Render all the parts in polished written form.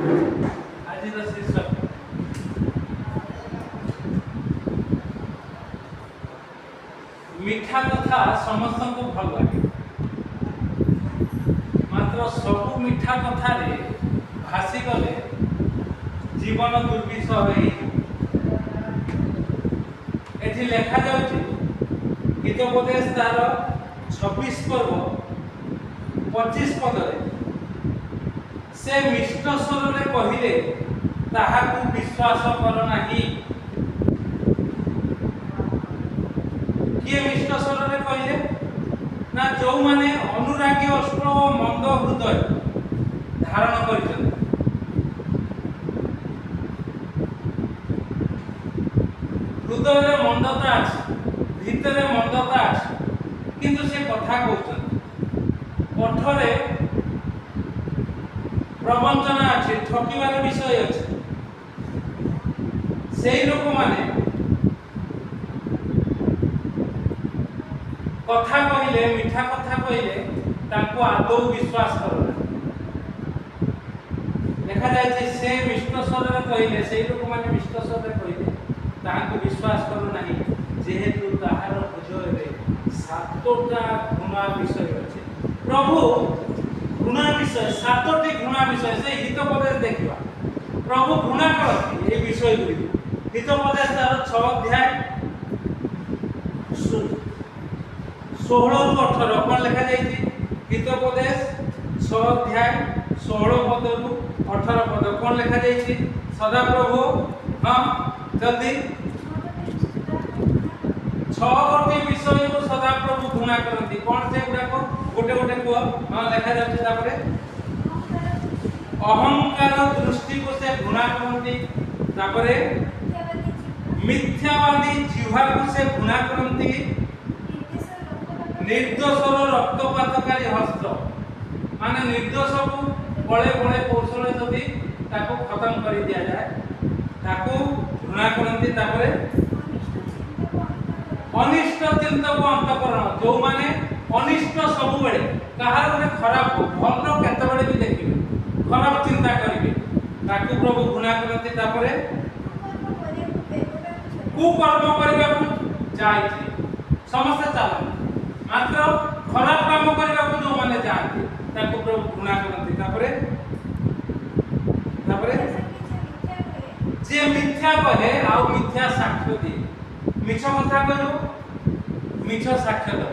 आज शीर्षक मीठा कथा समस्त को भल लगे मात्र सबु मीठा कथा रे भासी गले जीवन दुर्विषह एठी लेखा जाउची हितोपदेश तार 26 पर्व 25 पदरे से मिष्ट स्वर रे कहिले ताहाकू विश्वास कर नाही। किए मिष्ट स्वर रे कहिले ना जो माने अनुरागी अष्ट मंद हृदय धारण करिछन। हृदय मंदता अछि भितरे मंदता अछि किंतु से कथा कहउछन कठरे प्रवंचना अछि ठकिबार विषय अछि। सेही लोक माने कथा कहिले मीठा कथा कहिले ताको आदौ विश्वास करना देखा जाय से मिष्ट स्वर रे कहिले सेही लोक माने मिष्ट स्वर रे कहिले ताको विश्वास करू नाही जेहेतु ताहार हृदय रे सातोटा घृणा विषय अछि। प्रभु घृणा विषय सातोटी घृणा विषय से हितोपदेश देखिबा प्रभु घृणा करती ए विषय गुडी हितोपदेश तार 6 अध्याय 16 रु 18 कोन लिखा जायछि हितोपदेश 6 अध्याय 16 पद रु 18 पद कोन लिखा जायछि सदा प्रभु हां जल्दी 6 गोटी विषय को सदा प्रभु घृणा करती कोन से गुडा को गोटे गोटे को हां लिखा जायछि तापरे अहंकार दृष्टि को से घृणा करती तापरे मिथ्यावादी जिह्वा को से घृणा करती निर्दोषर रक्तपातकारी हस्त माने निर्दोष को बड़े बड़े कौशल जदि ताको खत्म कर दिया जाए ताको घृणा करती तापरे अनिष्ट चिंतक अंतकरण जो माने अनिष्ट सब बेले कहार रे खराब भलो केते बेले भी देखिबे खराब चिंता करिवे ताको प्रभु घृणा करती तापरे कुकर्म करबा जायछि समस्त चालन मात्र खराब काम करबा को जो माने जायछि ताको प्रभु घृणा करती तापरे तापरे जे मिथ्या कहे आ मिथ्या साक्ष्य दे मिछ कथा कहलो मिछ साक्ष्य दो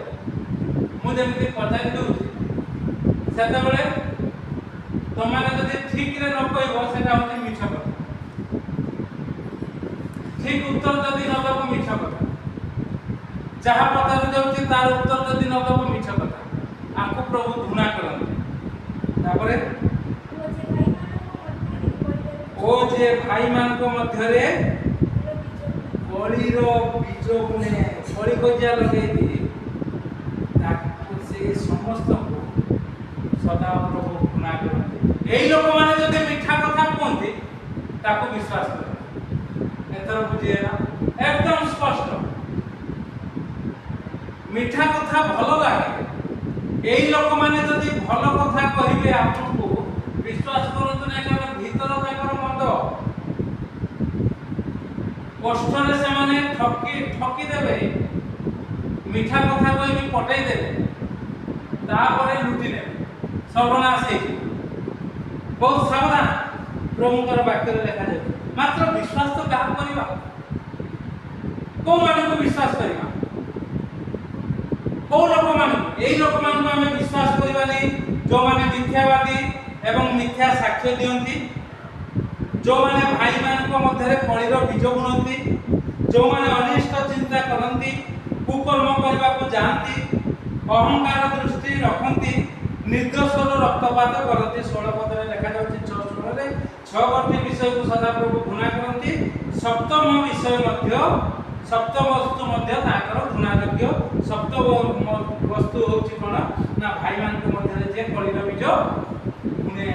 मु जेमति पचारि दउ सेते बेले तमाने जदि ठीक रे न कहबो सेटा होती मिछ कथा ठीक उत्तर जदि न दबो मिछ कथा जहा पचारि जाउछि तार उत्तर जदि न दबो मिछ कथा आको प्रभु घृणा करନ୍ତି तापरे ओ जे भाई मान को मध्य रे कलिरो बीज बुने कली गजा लगे दिए ताको से समस्त को सदा प्रभु घृणा करते एई लोक माने जदि मिठा कथा कहते ताको विश्वास कर एतर बुझिएला एकदम स्पष्ट मिठा कथा भलो लागे एई लोक माने जदि भलो कथा कहिबे आपनको विश्वास करंतु नै कारण भीतर ताकर मंद कष्टरे से माने ठकी देबे मीठा कथा कहि पटाई देबे तापरे लुटी नेबे सर्वनाश हे बहुत सावधान प्रभुकर वाक्य रे लिखा जाय मात्र विश्वास तो का करिबा को माने को विश्वास करिबा को लोक माने एई लोक मान को हमें विश्वास करिबा नै जो माने मिथ्यावादी एवं मिथ्या साक्ष्य दियंती जो माने भाई मान को मध्य कलिर बीज बुनती जो माने अनिष्ट चिंता करती कुकर्म करबा को जानती अहंकार दृष्टि रखती निर्दोषर रक्तपात करती 16 पद रे लिखा जाउछि 6 16 रे 6 गोटी विषय को सदा प्रभु घृणा करती सप्तम विषय मध्य सप्तम वस्तु मध्य ताकर घृणा योग्य सप्तम वस्तु होछि कोन ना भाई मान को मध्य जे कलिर बीज बुने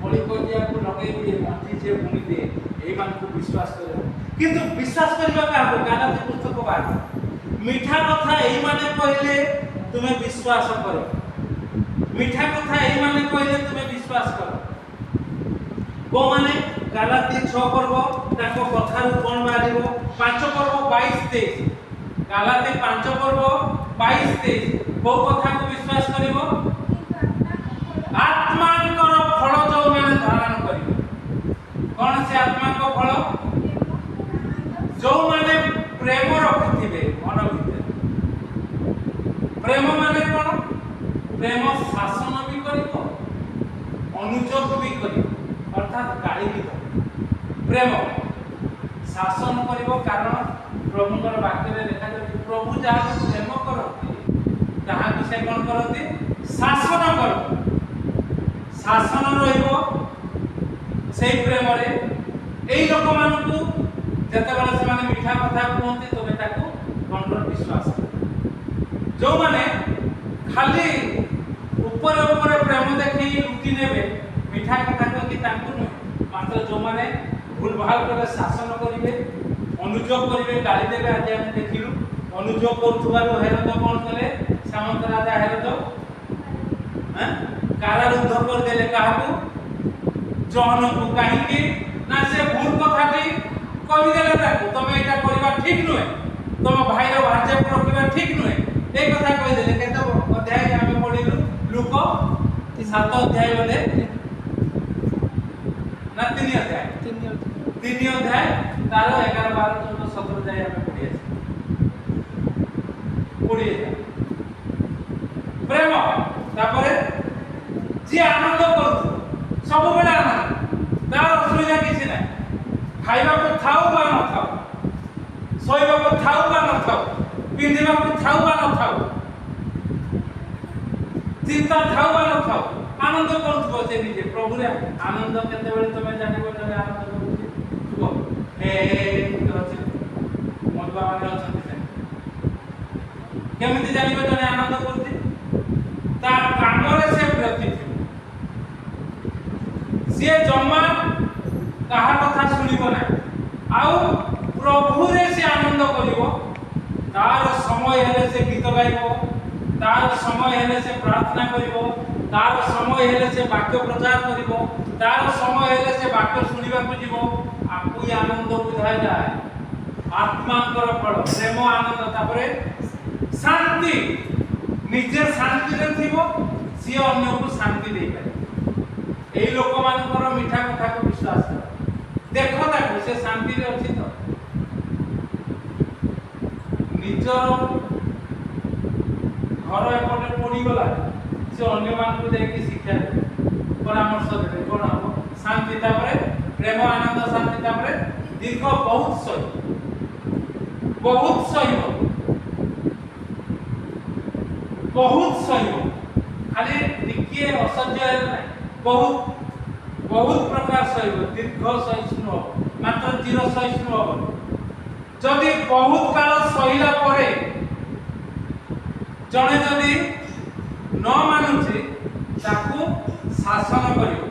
कली कजिया को लगे दिए माटी जे बुनी दे एई मान को विश्वास करे किंतु विश्वास करबा का गालाती पुस्तक बात मीठा कथा एई माने कहले तुमे विश्वास करो मीठा कथा एई माने कहले तुमे विश्वास करो କୋଉମାନେ ଗାଲାତି 6 ପର୍ବ ତାଙ୍କ କଥାରୁ କଣ ବାହାରିବ 5 ପର୍ବ 22 23 ଗାଲାତି 5 ପର୍ବ 22 23 କୋଉ କଥାକୁ ବିଶ୍ୱାସ କରିବ ଆତ୍ମାଙ୍କର ଫଳ ଯୋଉମାନେ ଧାରଣ କରିବେ କଣ ସେ ଆତ୍ମାଙ୍କ ଫଳ ଯୋଉମାନେ ପ୍ରେମ ରଖିଥିବେ ମନ ଭିତରେ ପ୍ରେମ ମାନେ କଣ ପ୍ରେମ ଶାସନ ବି କରିବ ଅନୁଯୋଗ ବି କରିବ अर्थात गाड़ी भी प्रेम शासन करिवो कारण प्रभुଙ୍କର ବାକ୍ୟରେ ଲେଖା ଅଛି ପ୍ରଭୁ ଯାହାକୁ ପ୍ରେମ କରନ୍ତି ତାହାକୁ ସେ କଣ କରନ୍ତି ଶାସନ କରନ୍ତି ଶାସନ ରହିବ ସେଇ ପ୍ରେମରେ ଏଇ ଲୋକମାନଙ୍କୁ ଯେତେବେଳେ ସେମାନେ ମିଠା କଥା କୁହନ୍ତି ତମେ ତାକୁ କଣ୍ଟ୍ରୋଲ ବିଶ୍ୱାସ ଯୋଉମାନେ ଖାଲି ଉପରେ ଉପରେ ପ୍ରେମ ଦେଖି ଲୁଟି ନେବେ मिठा कथा कहती तांकु न मात्र जो माने भूल भाल करे शासन करिवे अनुजोग करिवे गाली देबे आज हम देखिलु अनुजोग करथुबारो हेरद कोन कले सामंत राजा हेरद हैं कारारुद्ध कर देले काहकु जहन को काहे कि ना से भूल कथाटी कहि देले ताकु तमे एटा करिवा ठीक नय तम भाई रो भाजे रखिवा ठीक नय ए कथा कहि देले केतो अध्याय हम पढिलु लूक 7 अध्याय बोले ना 3 अध्याय तार 11 12 14 17 जाय हमें पढ़िए प्रेम तापरे जी आनंद करथु सब बेला आनंद तार असुविधा किछि नै खाइबा को थाउ बा न थाउ सोइबा को थाउ बा न थाउ पिंदिबा को थाउ बा न थाउ चिंता थाउ बा न थाउ आनंद करथु से निजे प्रभु रे आनंद केते बेले तमे जानिबो जे आनंद करूछि सुबो हे अछि मोदबा माने अछंती से केमिति जानिबो जने आनंद करूछि तार कामरे से प्रति से जम्मा कहा कथा सुनिबो ना आउ प्रभु रे से आनंद करिवो तार समय हेले से गीत गाइबो तार समय हेले से प्रार्थना करिवो तार समय हेले से वाक्य प्रचार करिवो तार समय हेले से वाक्य सुनिबा को जीवो आपु आनंद बुझा जाए आत्मांकर फल प्रेम आनंद तापरे शांति निजे शांति रे थिबो सी अन्य को शांति दे पाए एई लोक मानकर मिठा कथा को विश्वास कर देखो ताको से शांति रे अछि तो निजर घर एपटे पड़ी गला से अन्य मान को देखि शिक्षा परामर्श देबे कोन हो शांति तापरे प्रेम आनंद शांति तापरे दीर्घ बहुत सही खाली टिके असह्य नै बहुत प्रकार सही दीर्घ सहिष्णु मात्र चिर सहिष्णु हो जदि बहुत काल सहिला परे जने जदि न मानुछि ताकू शासन करियो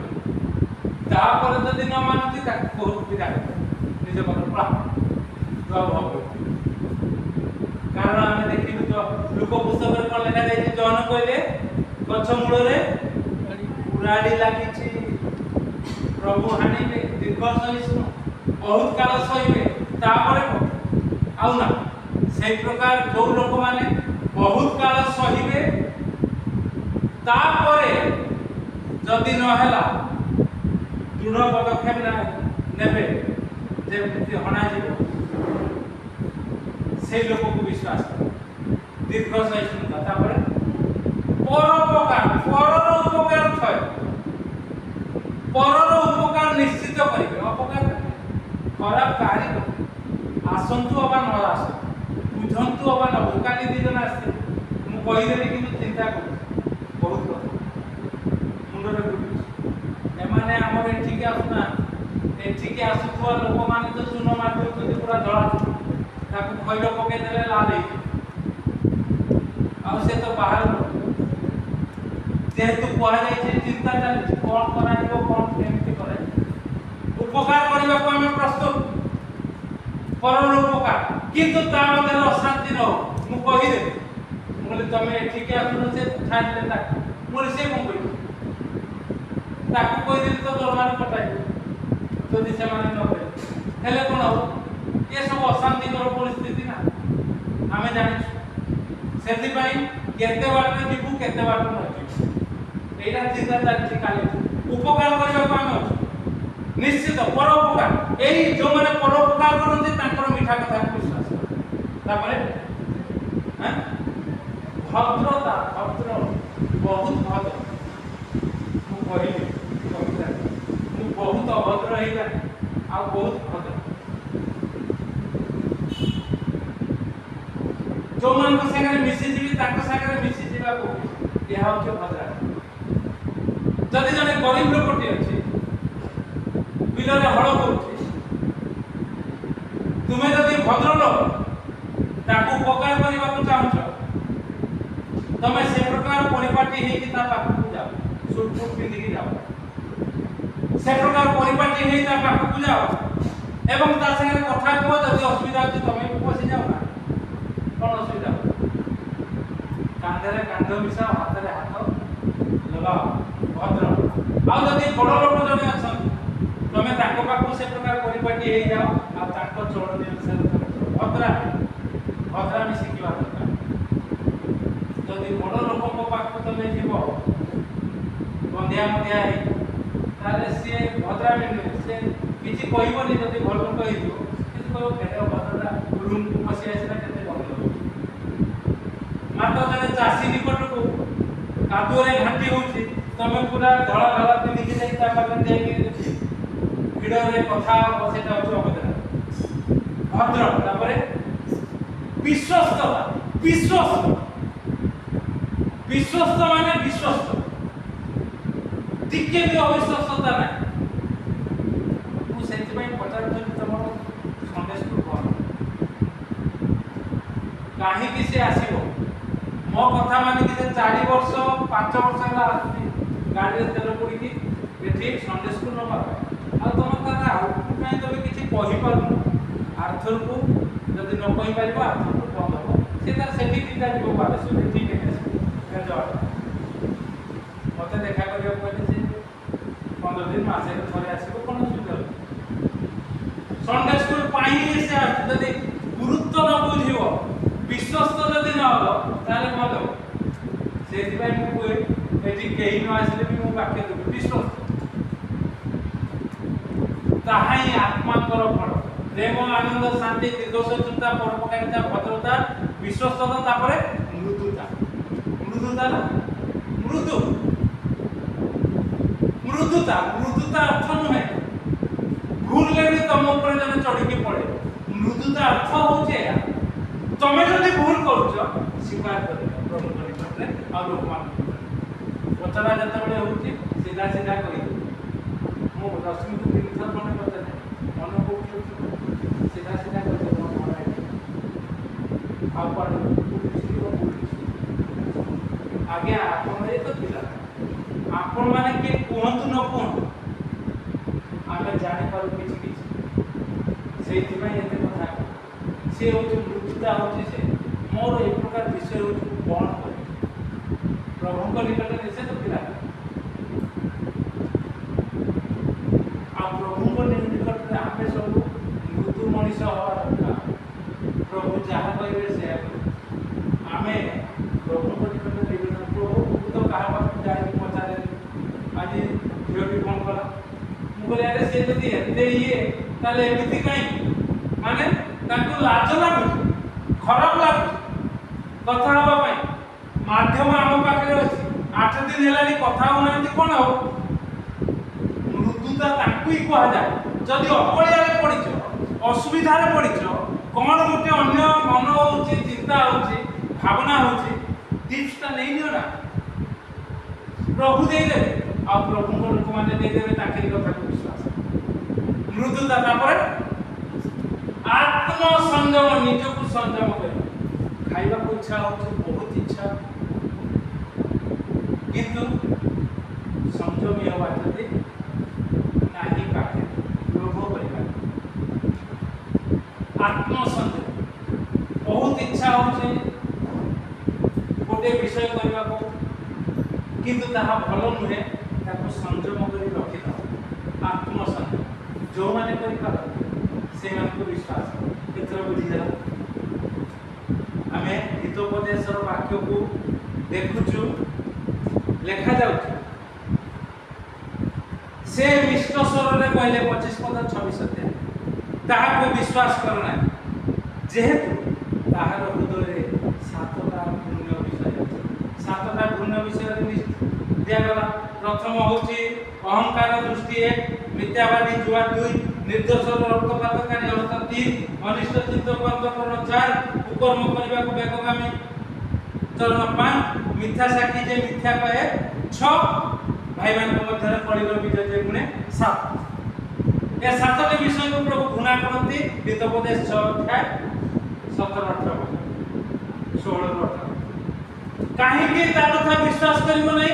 तापर जदि न मानुछि ताकू बहुत विदा निज पर प्रा जवाब हो कारण हम देखिलु तो लोक पुस्तक रे कोन लेखा जाय जन कहले गछ मूल रे उराडी लागिछि प्रभु हानिबे दीर्घ सहिष्णु बहुत काल सहिबे तापर आउ ना से प्रकार जो लोक माने बहुत काल सहिबे तापरे जदि न हैला दृढ़ पदक्षेप नेबे जे हणा जीव से लोक को विश्वास कर दीर्घ सहिष्णुता तापरे परोपकार परर उपकार थय परर उपकार निश्चित करिवे अपकार खराब कार्य आसंतु अबा न आसंतु बुझंतु अबा न काली दी जन आस्ते मु कहि देली कि चिंता कर बहुत मुंडरे गुडी एमाने हमर एठी के आसुना एठी के आसुथवा लोक माने तो सुनो मारतो कि पूरा जळा ताकू खइलो पके देले लाल हे आ से तो बाहर जेहेतु कुआ जाय छै चिंता चले कोन करा दिबो कोन केमिति करे उपकार करबा को हम प्रस्तुत परर उपकार किंतु ता मते अशांति न मु कहि दे बोले तमे ठीक है सुनो से ठान ले ता मोर से कोन कहि ताकू कहि दे तो दरबार कटाई যদি ସେମାନେ ନ କରିବେ ହେଲେ କ'ଣ ହବ? ଏସବୁ ଅଶାନ୍ତିକର ପରିସ୍ଥିତି ନା ଆମେ ଜାଣିଛୁ। ସେଥିପାଇଁ କେତେ ବାଟରେ ଯିବୁ କେତେ ବାଟରେ ନ ଯିବୁ ଏଇଟା ଚିନ୍ତା ଚାଲିଛି। କାଲି ଉପକାର କରିବାକୁ ଆମେ ଅଛୁ ନିଶ୍ଚିତ। ପରୋପକାର, ଏଇ ଯେଉଁମାନେ ପରୋପକାର କରନ୍ତି ତାଙ୍କର ମିଠା କଥାକୁ ବିଶ୍ୱାସ କର। ତାପରେ ଭଦ୍ରତା, ଭଦ୍ର, ବହୁତ ଭଦ୍ର। ମୁଁ କହିଲି ମୁଁ ବହୁତ ଅଭଦ୍ର ହେଇଗଲି ଆଉ ବହୁତ ଭଦ୍ର। ଯେଉଁମାନଙ୍କ ସାଙ୍ଗରେ ମିଶିଯିବି ତାଙ୍କ ସାଙ୍ଗରେ ମିଶିଯିବାକୁ ଏହା ହେଉଛି ଭଦ୍ରା। ଯଦି ଜଣେ ଗରିବ ଲୋକଟି ଅଛି ବିଲରେ ହଳ କରୁଛି, ତୁମେ ଯଦି ଭଦ୍ରଲୋକ ତାକୁ ଉପକାର କରିବାକୁ ଚାହୁଁଛ, ତମେ ସେ ପ୍ରକାର ପରିପାଟି ହେଇକି ତା ପାଖକୁ ଯାଅ, ସୁଟ ଫୁଟ ପିନ୍ଧିକି ଯାଅ, ସେ ପ୍ରକାର ପରିପାଟି ହେଇ ତା ପାଖକୁ ଯାଅ ଏବଂ ତା ସାଙ୍ଗରେ କଥା କୁହ। ଯଦି ଅସୁବିଧା ଅଛି ତମେ ବି ପଶିଯାଅ ନା, କ'ଣ ଅସୁବିଧା? କାନ୍ଧରେ କାନ୍ଧ ମିଶାଅ, ହାତରେ ହାତ ଲଗାଅ, ଭଦ୍ର। ଆଉ ଯଦି ବଡ଼ ଲୋକ ଜଣେ ଅଛନ୍ତି ତମେ ତାଙ୍କ ପାଖକୁ ସେ ପ୍ରକାର ପରିପାଟି ହେଇଯାଅ ଆଉ ତାଙ୍କ ଚଳନୀ ଅନୁସାରେ ଭଦ୍ରାମି ଶିଖିବା ଦରକାର। ଯଦି ବଡ଼ ଲୋକଙ୍କ ପାଖକୁ ତମେ ଯିବ ବନ୍ଧିଆ ମନ୍ଧିଆ ହେଇ, ତାହେଲେ ସିଏ ଭଦ୍ରାମି ନୁହେଁ, ସେ କିଛି କହିବନି। ଯଦି ଭଲ ଲୋକ ହେଇଥିବ କିନ୍ତୁ କହିବ କେତେ ଭଦ୍ରଟା ରୁମ୍କୁ ପଶି ଆସିଲା, କେତେ ଭଲ ଲୋକ। ମାତ୍ର ଜଣେ ଚାଷୀ ନିକଟକୁ କାଦୁଅରେ ଘାଣ୍ଟି ହେଉଛି, ତମେ ପୁରା ଧଳା ଧଳା ପିନ୍ଧିକି ଯାଇ ତା ପାଖରେ ଯାଇକି ଭିଡ଼ରେ କଥା ହବ, ସେଟା ହେଉଛି ଅଭଦ୍ର। ଭଦ୍ର। ତାପରେ ବିଶ୍ୱସ୍ତତା, ବିଶ୍ୱସ୍ତ। ବିଶ୍ୱସ୍ତ ମାନେ ବିଶ୍ୱସ୍ତ, ଟିକେ ବି ଅବିଶ୍ୱସ୍ତତା ନାହିଁ। ମୁଁ ସେଥିପାଇଁ ପଚାରୁଥିଲି ତମର ସଣ୍ଡେ ସ୍କୁଲ କ'ଣ, କାହିଁକି ସେ ଆସିବ? ମୋ କଥା ମାନିକି ସେ 4 ବର୍ଷ 5 ବର୍ଷ ହେଲା ଆସୁଛି ଗାଡ଼ିରେ ତେଲ ପଡ଼ିକି ଏଠି ସଣ୍ଡେ ସ୍କୁଲ ନେବା ପାଇଁ। ଆଉ ତମେ ତାର ଆଉଟପୁଟ ପାଇଁ ତମେ କିଛି କହିପାରୁନ। ଆର୍ଥରକୁ ଯଦି ନ କହିପାରିବ ଆର୍ଥରକୁ ବନ୍ଦ ହେବ। ସେ ତାର ସେଠି ଚିନ୍ତା ଯିବ ବାଲେଶ୍ୱରରେ, ଠିକ୍ ଅଛି। ମୋତେ ଦେଖା କରିବାକୁ କହିଲେ ସେ 15 ଦିନ ମାସରେ ଥରେ ଆସିବ, କ'ଣ ଅସୁବିଧା ହେଉଛି? ସଣ୍ଡେ ସ୍କୁଲ ପାଇଁ ସେ ଆସୁଛି। ଯଦି ଗୁରୁତ୍ୱ ନ ବୁଝିବ, ବିଶ୍ୱସ୍ତ ଯଦି ନ ହେବ, ତାହେଲେ ବନ୍ଦ ହେବ। ସେଇଥିପାଇଁ ମୁଁ କୁହେ ଏଠି କେହି ନ ଆସିଲେ ବି ମୁଁ ବାକ୍ୟ ଦେବି ବିଶ୍ୱସ୍ତ। ତାହା ହିଁ ଆତ୍ମାଙ୍କର ଫଳ। ପ୍ରେମ, ଆନନ୍ଦ, ଶାନ୍ତି, ଦୀର୍ଘସହିଷ୍ଣୁତା, ପରୋପକାରିତା, ଭଦ୍ରତା, ବିଶ୍ୱସ୍ତତା, ତାପରେ ମୃଦୁତା। ମୃଦୁତା ନା ମୃଦୁ, ମୃଦୁତା। ମୃଦୁତା ଅର୍ଥ ନୁହେଁ ଭୁଲରେ ବି ତମ ଉପରେ ଜଣେ ଚଢ଼ିକି ପଳେଇବ। ମୃଦୁତା ଅର୍ଥ ହେଉଛି ଏହା, ତମେ ଯଦି ଭୁଲ କରୁଛ ସ୍ୱୀକାର କରିବ ପ୍ରଭୁଙ୍କ ନିକଟରେ ଆଉ ଲୋକମାନଙ୍କ ପଚରା ଯେତେବେଳେ ହେଉଛି ସିଧା ସିଧା କହିଦେବ। ମୁଁ ରଶ୍ମିକୁ 3 ଥର ଖଣ୍ଡେ ପଚାରେ, ମନେ ପଡ଼ୁଛି, ସିଧା ସିଧା କହିଦେବ ଆଉ କୁଆଡ଼େ ଆଜ୍ଞା ଆପଣ ଏ ତ ପିଲା, ଆପଣମାନେ କିଏ କୁହନ୍ତୁ ନ କୁହନ୍ତୁ ଆମେ ଜାଣିପାରୁ କିଛି କିଛି। ସେଇଥିପାଇଁ ଏତେ କଥା ସେ ହେଉଛି ମୃତ୍ୟୁଟା ହେଉଛି ସେ ମୋର ଏ ପ୍ରକାର ବିଷୟ ହେଉଛି ମୁଁ କ'ଣ କରିବି ପ୍ରଭୁଙ୍କ ନିକଟରେ ନିଷେଧ ପିଲା। ଆଉ ପ୍ରଭୁଙ୍କ ନିକଟରେ ଆମେ ସବୁ ମୃଦୁ ମଣିଷ ହେବା ଦରକାର। ପ୍ରଭୁ ଯାହା କହିବେ ସେୟା କରିବେ। ଆମେ ପ୍ରଭୁଙ୍କ ନିକଟରେ ନିବେଦନ, ପ୍ରଭୁ ମୁଁ ତ କାହା ପାଖକୁ ଯାଇକି ପଚାରେନି ଆଜି ଝିଅଟି କ'ଣ କଲା। ମୁଁ କହିଲି ଆରେ ସେ ଯଦି ଏତେ ଇଏ ତାହେଲେ ଏମିତି କାହିଁକି? ମାନେ ତାଙ୍କୁ ଲାଜ ଲାଗୁଛି, ଖରାପ ଲାଗୁଛି କଥା ହେବା ପାଇଁ। ମାଧ୍ୟମ ଆମ ପାଖରେ ଅଛି, 8 ଦିନ ହେଲାଣି କଥା ହେଉନାହାନ୍ତି, କ'ଣ ହବ? ମୃଦୁତା ତାଙ୍କୁ ହିଁ କୁହାଯାଏ। ଯଦି ଅକଳିଆରେ ପଡ଼ିଛ, ଅସୁବିଧାରେ ପଡ଼ିଛ, କ'ଣ ଗୋଟେ ଅନ୍ୟ ମନ ହେଉଛି, ଚିନ୍ତା ହେଉଛି, ଭାବନା ହେଉଛି, ଟିପ୍ସଟା ନେଇନିଅ ନା, ପ୍ରଭୁ ଦେଇଦେବେ ଆଉ ପ୍ରଭୁଙ୍କ ଲୋକମାନେ ଦେଇଦେବେ ତାଙ୍କରି କଥାକୁ ବିଶ୍ୱାସ। ମୃଦୁତା। ତାପରେ ଆତ୍ମସଂଯମ, ନିଜକୁ ସଂଯମ କରିବା। ଖାଇବାକୁ ଇଚ୍ଛା ହେଉଛି, ବହୁତ ଇଚ୍ଛା, କିନ୍ତୁ ସଂଯମୀ ହେବା ଯଦି ନାହିଁ ପାଖରେ ଲୋଭ କରିବା। ଆତ୍ମସଂଯମ, ବହୁତ ଇଚ୍ଛା ହେଉଛି ଗୋଟିଏ ବିଷୟ କରିବାକୁ କିନ୍ତୁ ତାହା ଭଲ ନୁହେଁ, ତାକୁ ସଂଯମ କରି ରଖିଥାଉ। ଆତ୍ମସଂଯମ। जो माने करि पारନ୍ତି से मान को विश्वास केतर बुझी जाला आमे हितोपदेशर वाक्य को देखुछु लेखा जाउछु से मिष्ट स्वर रे कहले 25 पद 26 अध्याय ताहा को विश्वास करना जेहेतु ताहार हृदय रे सातटा पुण्य विषय अछि सातटा पुण्य विषय दिया गला प्रथम होची अहंकार दृष्टि 1 मिथ्यावादी जुआ 2 निर्दोष रक्तपातकारी अवस्था 3 अनिष्ट चित्त बंधकरण 4 कुकर्म करबा को बेगगामी चरण 5 मिथ्या साक्षी जे मिथ्या कहे 6 भाई मान को मध्य कलिर विजय जे गुणे 7 ए सातटी विषय को प्रभु घृणा करती हितोपदेश 6 अध्याय 17 18 16 18 काहे के ता कथा विश्वास करिवो नै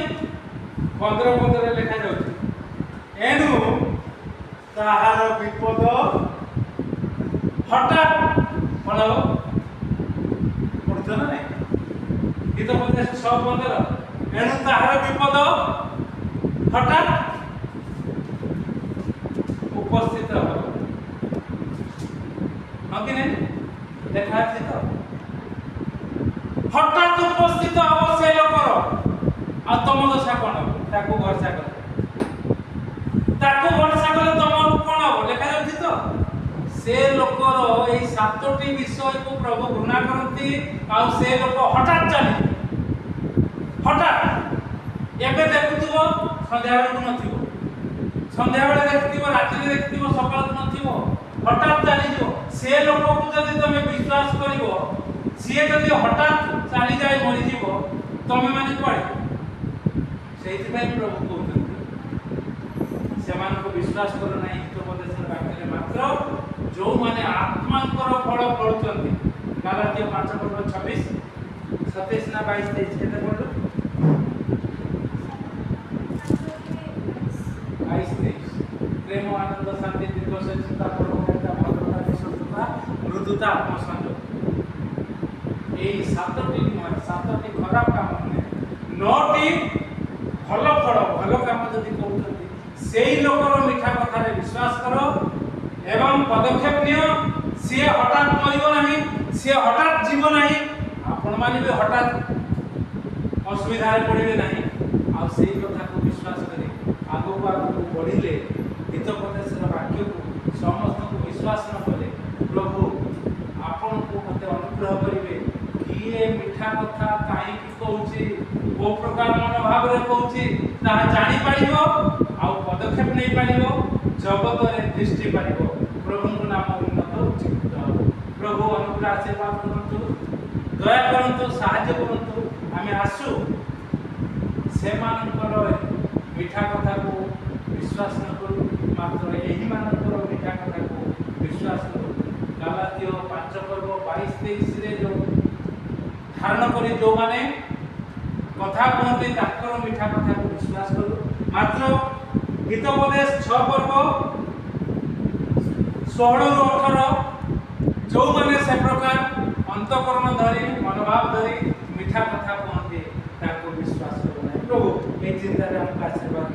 15 15 रे लिखा जाउछि एनु ताहार विपद हठात पढो पढछ ना नै हितोपदेश 6 15 एनु ताहार विपद हठात उपस्थित हो कि नहीं देखा ଅଛି ତ हठात उपस्थित हो से लोकर आ तम दशा कोन ताको भरोसा कर ताको भरोसा कले तम कोन हो देखा जाଉଛି ତ से लोकर एई सातोटी विषय को प्रभु घृणा करती आ से लोक हठात चली हठात एबे देखुथिबो संध्या बेला नथिबो संध्या बेला देखिथिबो रात्रि देखिथिबो सकाळ नथिबो हठात चली जो से लोक को जदि तमे विश्वास करिवो सिए जदि हठात चली जाय मरि जीवो तमे माने कोइ सेति भाई प्रभु कहते सेमान को विश्वास करो नाही हितोपदेश वाक्य मात्र जो माने आत्मांकर फल फळुचंती गलातिया 5:26 27 ना 22 23 केते पढलो 22 प्रेम आनंद शांति दीर्घ सहिष्णुता परमता भद्रता विश्वस्तता मृदुता आत्मसंयम এই সাতটি খরাপ কাম মানে নটি ভালো ফল ভালো কাম যদি করুଛନ୍ତି সেই লোকর মিঠা কথারে বিশ্বাস কর এবং পদক্ষেপ নিও সিଏ হঠাৎ মরিব ନାହିଁ সিଏ হঠাৎ জীব ନାହିଁ ଆପଣ ମାନେ ବି হঠাৎ ଅସୁବିଧାରେ ପଡ଼ିବେ ନାହିଁ ଆଉ ସେଇ କଥାକୁ ବିଶ୍ୱାସ କରି ଆଗକୁ ଆଗକୁ ବଢ଼ିଲେ ହିତୋପଦେଶର ବାକ୍ୟକୁ ସମସ୍ତଙ୍କୁ ବିଶ୍ୱାସ ନ କଲେ ପ୍ରଭୁ ଆପଣଙ୍କୁ ମୋତେ ଅନୁଗ୍ରହ କରିବେ କିଏ ମିଠା କଥା କାହିଁକି କହୁଛି କୋଉ ପ୍ରକାର ମନୋଭାବରେ କହୁଛି ତାହା ଜାଣିପାରିବ ଆଉ ପଦକ୍ଷେପ ନେଇପାରିବ ଜଗତରେ ଦୃଷ୍ଟି ପାରିବ ପ୍ରଭୁଙ୍କ ନାମ ଉନ୍ନତ ଉଚ୍ଚିତ ପ୍ରଭୁ ଅନୁଗ୍ରହ ଆଶୀର୍ବାଦ କରନ୍ତୁ ଦୟା କରନ୍ତୁ ସାହାଯ୍ୟ କରନ୍ତୁ ଆମେ ଆସୁ ସେମାନଙ୍କର ମିଠା କଥାକୁ विश्वास न करू मात्र एही मानकर मिठा कथा को विश्वास करू गलातिया 5 पर्व 22 23 रे जो धारण करी जो माने कथा कहते ताकर मिठा कथा को विश्वास करू मात्र हितोपदेश 6 पर्व 16 रो 18 जो माने से प्रकार अंतकरण धरी मनोभाव धरी मिठा कथा कहते ताको विश्वास करू प्रभु ए चिंता रे हम आशीर्वाद